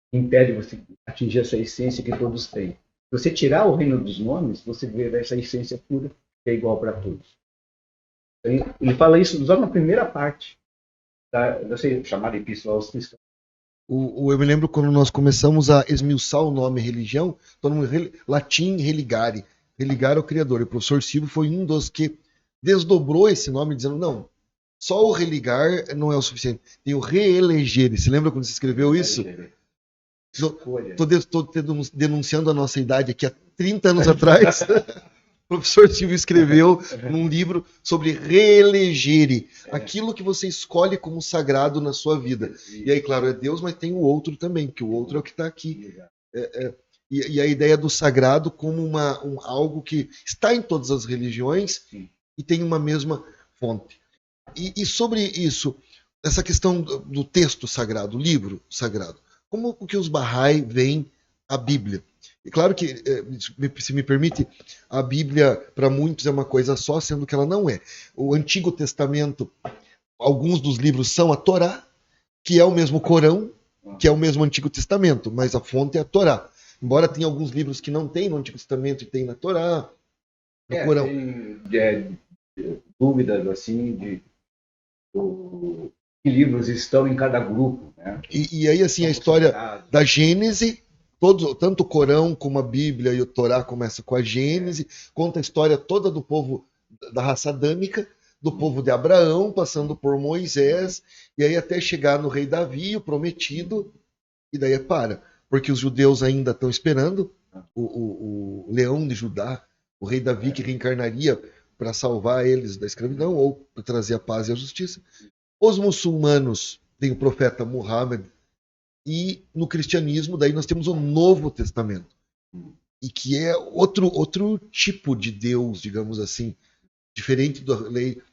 que impede você atingir essa essência que todos têm. Se você tirar o reino dos nomes, você vê essa essência pura, que é igual para todos. Ele fala isso só na primeira parte da chamada Epístola aos Cristãos. Eu me lembro quando nós começamos a esmiuçar o nome religião, todo mundo, latim religare, religar ao Criador. E o professor Silvio foi um dos que desdobrou esse nome, dizendo, não, só o religar não é o suficiente, tem o reeleger. Você lembra quando você escreveu isso? Estou denunciando a nossa idade aqui há 30 anos atrás. O professor Silvio escreveu num livro sobre reelegere, aquilo que você escolhe como sagrado na sua vida. E aí, claro, é Deus, mas tem o outro também, que o outro é o que está aqui. E a ideia do sagrado como algo que está em todas as religiões e tem uma mesma fonte. E sobre isso, essa questão do texto sagrado, livro sagrado, como que os Bahá'í veem a Bíblia? E claro que, se me permite, a Bíblia para muitos é uma coisa só, sendo que ela não é. O Antigo Testamento, alguns dos livros são a Torá, que é o mesmo Corão, que é o mesmo Antigo Testamento, mas a fonte é a Torá. Embora tenha alguns livros que não tem no Antigo Testamento e tem na Torá, no Corão. Tem dúvidas assim de que livros estão em cada grupo, né? E aí, assim, a história da Gênese, tanto o Corão como a Bíblia e o Torá começa com a Gênese, conta a história toda do povo da raça adâmica, do povo de Abraão, passando por Moisés, e aí até chegar no rei Davi, o prometido, e daí porque os judeus ainda estão esperando o leão de Judá, o rei Davi que reencarnaria para salvar eles da escravidão ou para trazer a paz e a justiça. Os muçulmanos têm o profeta Muhammad, e no cristianismo daí nós temos o Novo Testamento, e que é outro tipo de Deus, digamos assim, diferente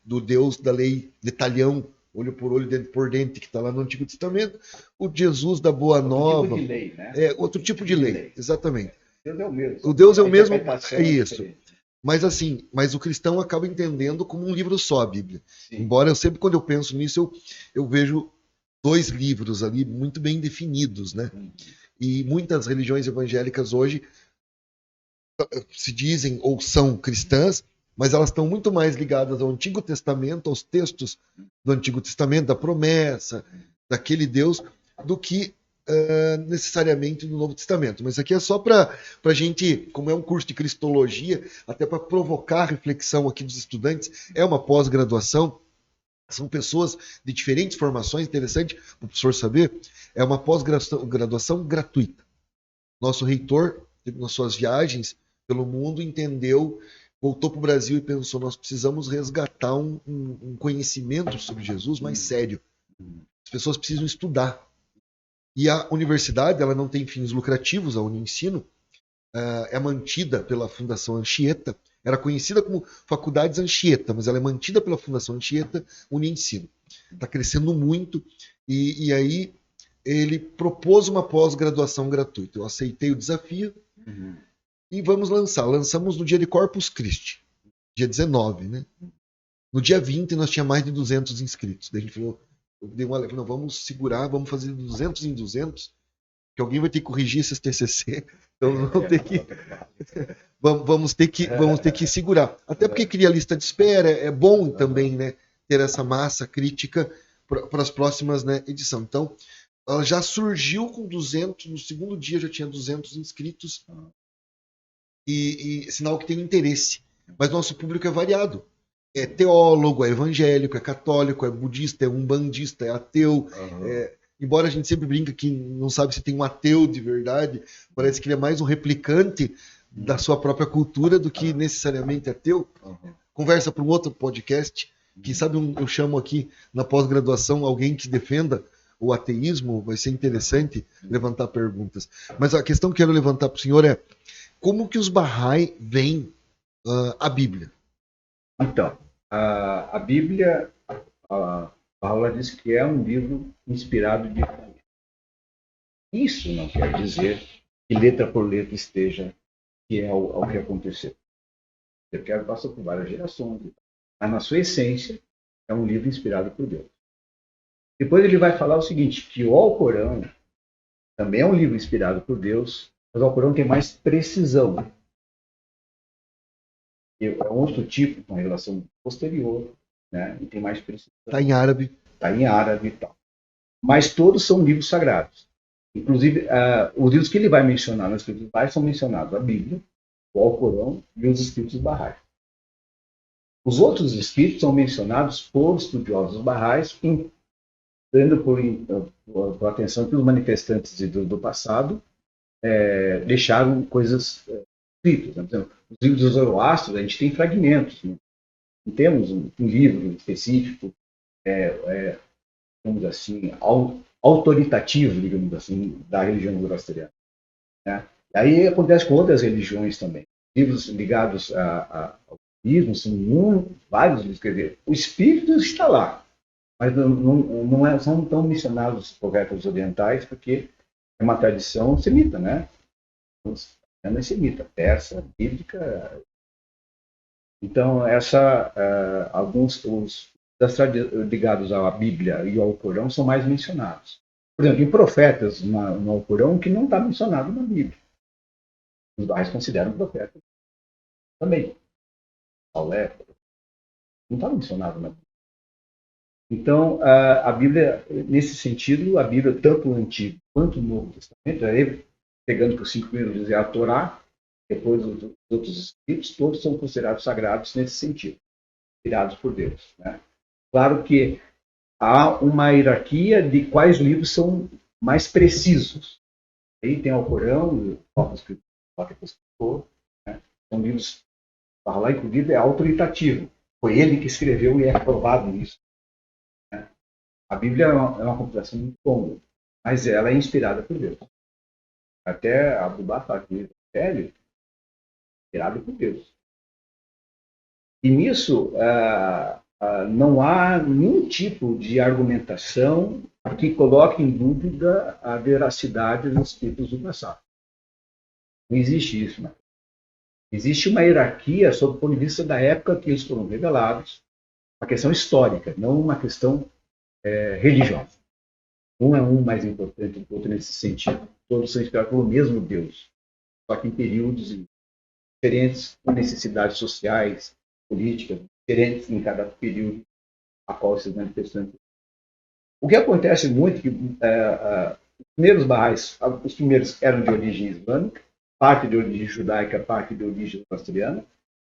do Deus da lei de talhão, olho por olho, dente por dente, que está lá no Antigo Testamento. O Jesus da Boa Nova tipo de lei, né? É outro tipo de lei, exatamente. Deus é o mesmo. O Deus é o mesmo, é isso. Mas o cristão acaba entendendo como um livro só a Bíblia. Sim. Embora quando eu penso nisso, eu vejo 2 livros ali muito bem definidos, né? E muitas religiões evangélicas hoje se dizem ou são cristãs, mas elas estão muito mais ligadas ao Antigo Testamento, aos textos do Antigo Testamento, da promessa, daquele Deus, do que necessariamente no Novo Testamento. Mas isso aqui é só para a gente, como é um curso de Cristologia, até para provocar a reflexão aqui dos estudantes, é uma pós-graduação, são pessoas de diferentes formações, interessante para o professor saber, é uma pós-graduação gratuita. Nosso reitor, nas suas viagens pelo mundo, entendeu, voltou para o Brasil e pensou, nós precisamos resgatar um conhecimento sobre Jesus mais sério. As pessoas precisam estudar. E a universidade, ela não tem fins lucrativos, a Uniensino é mantida pela Fundação Anchieta, era conhecida como Faculdades Anchieta, mas ela é mantida pela Fundação Anchieta Uniensino. está crescendo muito, e aí ele propôs uma pós-graduação gratuita. Eu aceitei o desafio e vamos lançar. Lançamos no dia de Corpus Christi, dia 19, né? No dia 20 nós tínhamos mais de 200 inscritos. Daí a gente falou, eu dei uma leve, não, vamos segurar, vamos fazer de 200 em 200, que alguém vai ter que corrigir esses TCC, então vamos ter que vamos ter que segurar. Até porque cria lista de espera, é bom também, né, ter essa massa crítica para as próximas, né, edições. Então, ela já surgiu com 200, no segundo dia já tinha 200 inscritos, e sinal que tem interesse. Mas nosso público é variado. É teólogo, é evangélico, é católico, é budista, é umbandista, é ateu. Embora a gente sempre brinca que não sabe se tem um ateu de verdade, parece que ele é mais um replicante da sua própria cultura do que necessariamente ateu. Conversa para um outro podcast. Quem sabe eu chamo aqui na pós-graduação alguém que defenda o ateísmo, vai ser interessante levantar perguntas. Mas a questão que eu quero levantar para o senhor é como que os Bahá'í veem a Bíblia? Então, a Bíblia, a Paula diz que é um livro inspirado divinamente. Isso não quer dizer que letra por letra esteja que é o que aconteceu. Porque passa por várias gerações. Mas, na sua essência, é um livro inspirado por Deus. Depois ele vai falar o seguinte, que o Alcorão também é um livro inspirado por Deus, mas o Alcorão tem mais precisão. É outro tipo, uma relação posterior, né? E tem mais precisão. Está em árabe. Está em árabe e tal. Mas todos são livros sagrados. Inclusive, os livros que ele vai mencionar nos escritos Bahá'í são mencionados a Bíblia, o Alcorão e os escritos Bahá'í. Os outros escritos são mencionados por estudiosos Bahá'ís, tendo por atenção que os manifestantes do passado deixaram coisas escritas. Né? Por exemplo, os livros dos Zoroastro, a gente tem fragmentos. Né? Não temos um livro específico, digamos assim, autoritativo, digamos assim, da religião zoroastriana. Né? Aí acontece com outras religiões também. Livros ligados ao budismo são vários livros. Quer dizer, o espírito está lá, mas não são tão mencionados por profetas orientais, porque é uma tradição semita, né? É semita, persa, bíblica. Então, alguns ligados à Bíblia e ao Corão são mais mencionados. Por exemplo, tem profetas no Alcorão que não está mencionado na Bíblia. Os Bahá'ís consideram profetas também. Saulé não está mencionado na Bíblia. Então, a Bíblia, nesse sentido, a Bíblia, tanto o Antigo quanto o Novo Testamento, pegando por 5 primeiros livros, é a Torá, depois os outros escritos, todos são considerados sagrados nesse sentido, inspirados por Deus. Né? Claro que há uma hierarquia de quais livros são mais precisos. Aí tem o Alcorão, o próprio escritor, né? São livros, para lá, inclusive, é autoritativo. Foi ele que escreveu e é aprovado nisso. Né? A Bíblia é uma compilação muito longa, mas ela é inspirada por Deus. Até Abdullah fala que o Evangelho é inspirado por Deus. E nisso, não há nenhum tipo de argumentação que coloque em dúvida a veracidade dos escritos do passado. Não existe isso. Né? Existe uma hierarquia sob o ponto de vista da época que eles foram revelados, uma questão histórica, não uma questão religiosa. Um é mais importante do que o outro nesse sentido. Todos são inspirados pelo mesmo Deus, só que em períodos diferentes, com necessidades sociais, políticas, diferentes em cada período a qual se manifestam. O que acontece muito é que os primeiros Bahá'ís, os primeiros eram de origem islâmica, parte de origem judaica, parte de origem zoroastriana,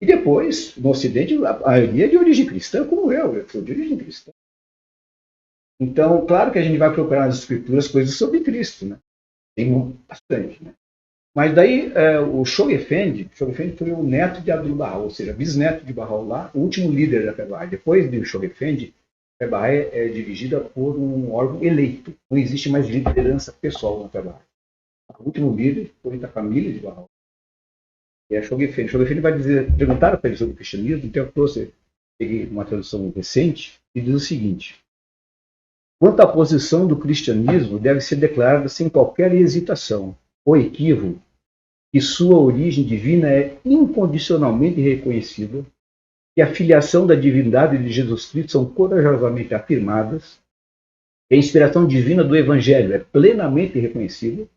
e depois, no Ocidente, a maioria é de origem cristã, como eu sou de origem cristã. Então, claro que a gente vai procurar nas escrituras coisas sobre Cristo, né? Tem bastante, né? Mas daí o Shoghi Effendi foi o neto de Abdul-Bahá, ou seja, bisneto de Bahá'u'lláh, o último líder da Fé-Bahá'í. Depois do Shoghi Effendi, a Fé-Bahá'í é dirigida por um órgão eleito. Não existe mais liderança pessoal na Fé-Bahá'í. O último líder foi da família de Bahá'u'lláh. E é Shoghi Effendi. Shoghi Effendi vai perguntar para ele sobre o cristianismo, então eu peguei uma tradução recente e diz o seguinte: Quanto à posição do cristianismo, deve ser declarada sem qualquer hesitação ou equívoco que sua origem divina é incondicionalmente reconhecida, que a filiação da divindade de Jesus Cristo são corajosamente afirmadas, que a inspiração divina do Evangelho é plenamente reconhecida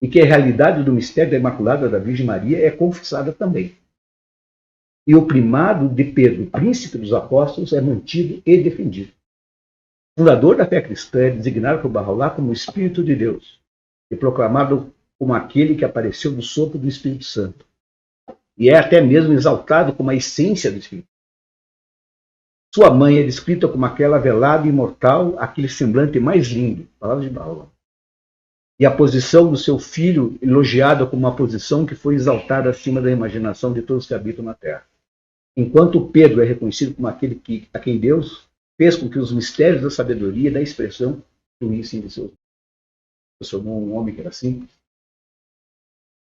e que a realidade do mistério da Imaculada da Virgem Maria é confessada também. E o primado de Pedro, príncipe dos apóstolos, é mantido e defendido. O fundador da fé cristã é designado por Bahá'u'lláh como o Espírito de Deus e proclamado como aquele que apareceu do sopro do Espírito Santo. E é até mesmo exaltado como a essência do Espírito. Sua mãe é descrita como aquela velada e imortal, aquele semblante mais lindo. Palavras de Bahá'u'lláh. E a posição do seu filho elogiada como uma posição que foi exaltada acima da imaginação de todos que habitam na terra. Enquanto Pedro é reconhecido como aquele a quem Deus fez com que os mistérios da sabedoria e da expressão fluíssem de seus. Transformou um homem que era simples.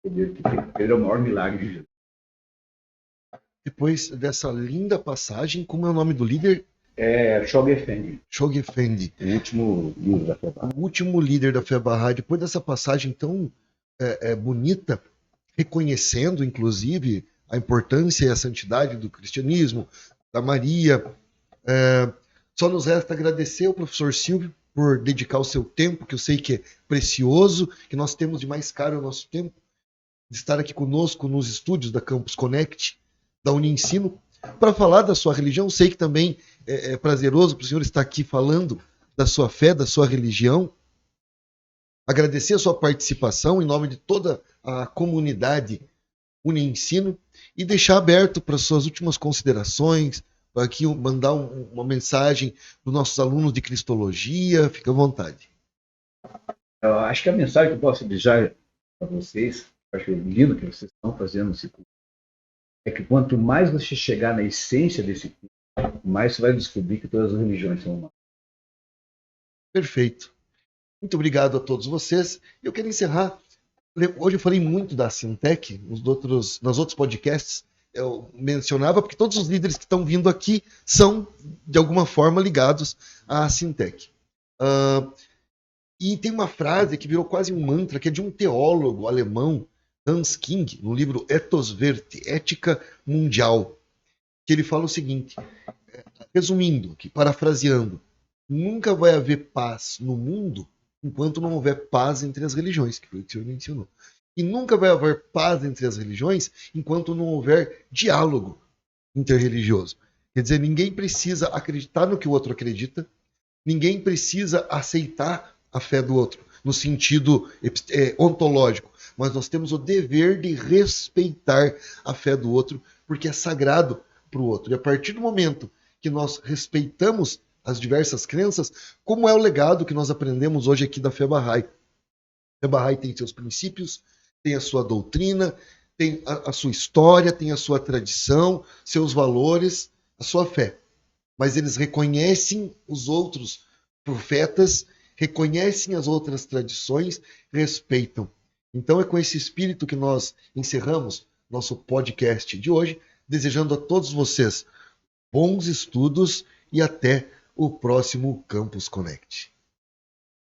Pedro é o maior milagre de Jesus. Depois dessa linda passagem, como é o nome do líder? Shoghi Effendi. Shoghi Effendi. O último líder da Fé Bahá'í. O último líder da Fé Bahá'í. Depois dessa passagem tão bonita, reconhecendo, inclusive, a importância e a santidade do cristianismo, da Maria, só nos resta agradecer ao professor Silvio por dedicar o seu tempo, que eu sei que é precioso, que nós temos de mais caro o nosso tempo, de estar aqui conosco nos estúdios da Campus Connect, da Uniensino, para falar da sua religião. Sei que também é prazeroso para o senhor estar aqui falando da sua fé, da sua religião. Agradecer a sua participação em nome de toda a comunidade Uniensino e deixar aberto para as suas últimas considerações, para aqui mandar uma mensagem para os nossos alunos de Cristologia. Fica à vontade. Eu acho que a mensagem que eu posso deixar para vocês, acho lindo que vocês estão fazendo esse curso, é que quanto mais você chegar na essência desse curso, mais você vai descobrir que todas as religiões são humanas. Perfeito. Muito obrigado a todos vocês. Eu quero encerrar. Hoje eu falei muito da Sintec, nos outros podcasts eu mencionava, porque todos os líderes que estão vindo aqui são, de alguma forma, ligados à Sintec. E tem uma frase que virou quase um mantra, que é de um teólogo alemão, Hans King, no livro Ethos Werte, Ética Mundial, que ele fala o seguinte, resumindo, aqui, parafraseando, nunca vai haver paz no mundo enquanto não houver paz entre as religiões, que foi o que o senhor mencionou. E nunca vai haver paz entre as religiões enquanto não houver diálogo interreligioso. Quer dizer, ninguém precisa acreditar no que o outro acredita, ninguém precisa aceitar a fé do outro, no sentido ontológico, mas nós temos o dever de respeitar a fé do outro, porque é sagrado para o outro. E a partir do momento que nós respeitamos as diversas crenças, como é o legado que nós aprendemos hoje aqui da Fé Bahá'í. A Fé Bahá'í tem seus princípios, tem a sua doutrina, tem a sua história, tem a sua tradição, seus valores, a sua fé. Mas eles reconhecem os outros profetas, reconhecem as outras tradições, respeitam. Então é com esse espírito que nós encerramos nosso podcast de hoje, desejando a todos vocês bons estudos e até o próximo Campus Connect.